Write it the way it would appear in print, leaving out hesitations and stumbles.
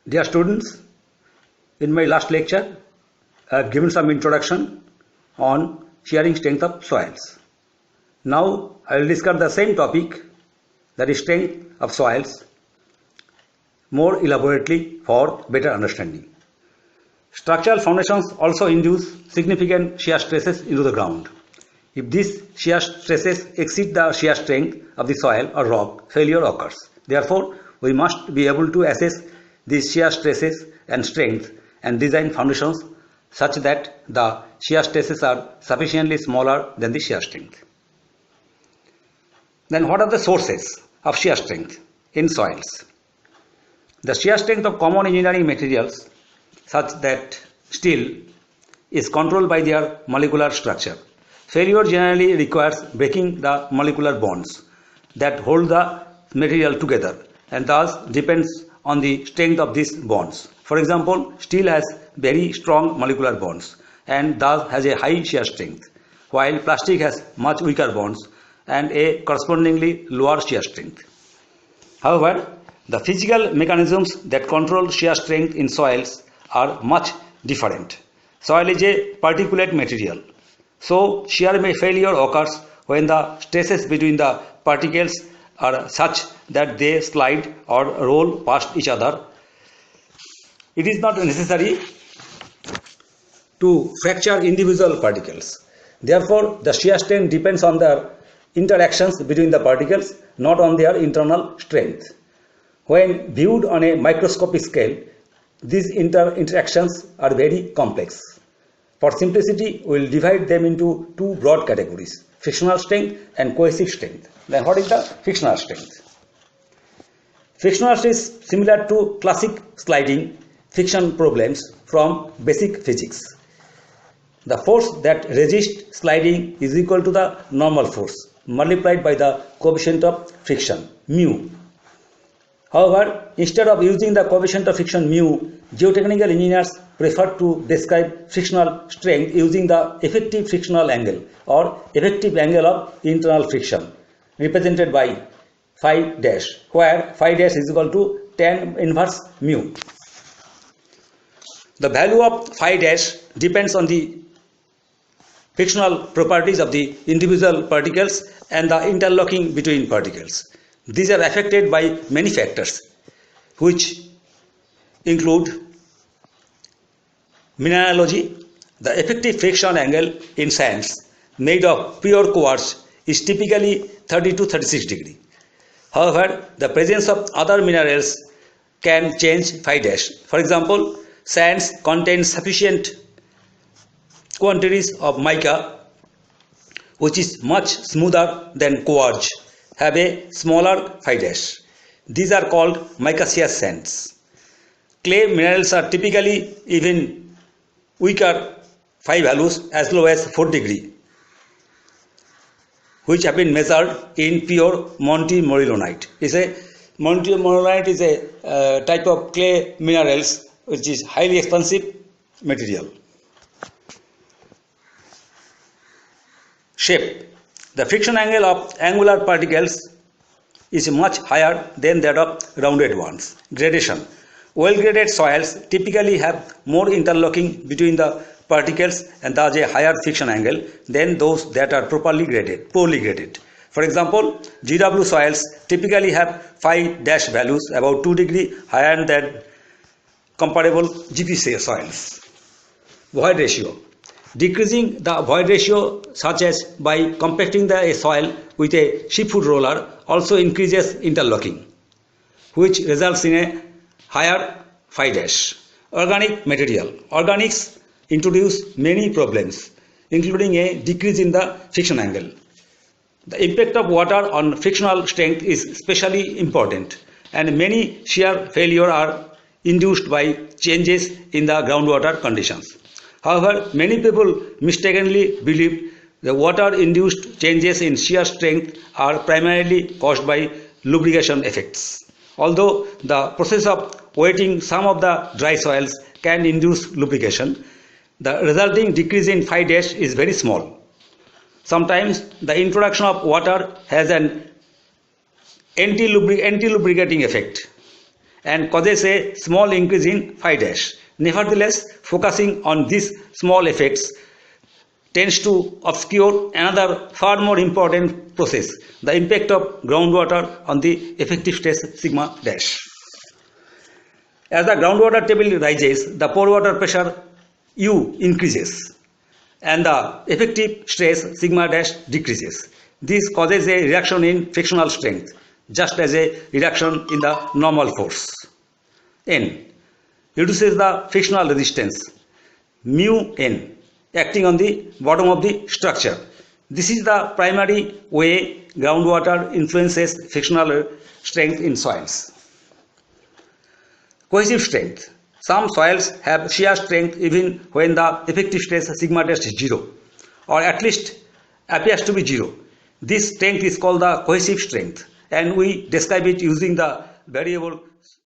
Dear students, in my last lecture, I have given some introduction on shearing strength of soils. Now I will discuss the same topic, that is strength of soils, more elaborately for better understanding. Structural foundations also induce significant shear stresses into the ground. If these shear stresses exceed the shear strength of the soil or rock, failure occurs. Therefore, we must be able to assess these shear stresses and strength and design foundations such that the shear stresses are sufficiently smaller than the shear strength. Then what are the sources of shear strength in soils? The shear strength of common engineering materials such that steel is controlled by their molecular structure. Failure generally requires breaking the molecular bonds that hold the material together and thus depends on the strength of these bonds. For example, steel has very strong molecular bonds and thus has a high shear strength, while plastic has much weaker bonds and a correspondingly lower shear strength. However, the physical mechanisms that control shear strength in soils are much different. Soil is a particulate material, so shear failure occurs when the stresses between the particles are such that they slide or roll past each other. It is not necessary to fracture individual particles. Therefore, the shear strength depends on the interactions between the particles, not on their internal strength. When viewed on a microscopic scale, these interactions are very complex. For simplicity, we will divide them into two broad categories, frictional strength and cohesive strength. Then what is the frictional strength? Frictional strength is similar to classic sliding friction problems from basic physics. The force that resists sliding is equal to the normal force multiplied by the coefficient of friction, mu. However, instead of using the coefficient of friction mu, geotechnical engineers prefer to describe frictional strength using the effective frictional angle or effective angle of internal friction, represented by phi dash, where phi dash is equal to tan inverse mu. The value of phi dash depends on the frictional properties of the individual particles and the interlocking between particles. These are affected by many factors, which include mineralogy. The effective friction angle in sands made of pure quartz is typically 30 to 36 degrees. However, the presence of other minerals can change phi dash. For example, sands contain sufficient quantities of mica, which is much smoother than quartz, have a smaller phi dash. These are called micaceous sands. Clay minerals are typically even weaker phi values as low as 4 degrees, which have been measured in pure Monty-Morillonite. Monty-Morillonite is a type of clay minerals which is highly expensive material. Shape. The friction angle of angular particles is much higher than that of rounded ones. Gradation. Well-graded soils typically have more interlocking between the particles and thus a higher friction angle than those that are poorly graded. For example, GW soils typically have phi dash values about 2 degrees higher than comparable GP soils. Void ratio. Decreasing the void ratio, such as by compacting a soil with a sheepfoot roller, also increases interlocking, which results in a higher phi dash. Organic material. Organics introduce many problems, including a decrease in the friction angle. The impact of water on frictional strength is especially important, and many shear failure are induced by changes in the groundwater conditions. However, many people mistakenly believe the water-induced changes in shear strength are primarily caused by lubrication effects. Although the process of wetting some of the dry soils can induce lubrication, the resulting decrease in phi dash is very small. Sometimes the introduction of water has an anti-lubricating effect, and causes a small increase in phi dash. Nevertheless, focusing on these small effects tends to obscure another far more important process, the impact of groundwater on the effective stress sigma dash. As the groundwater table rises, the pore water pressure U increases and the effective stress sigma dash decreases. This causes a reduction in frictional strength, just as a reduction in the normal force. N reduces the frictional resistance, mu n, acting on the bottom of the structure. This is the primary way groundwater influences frictional strength in soils. Cohesive strength. Some soils have shear strength even when the effective stress sigma dash is 0, or at least appears to be 0. This strength is called the cohesive strength, and we describe it using the variable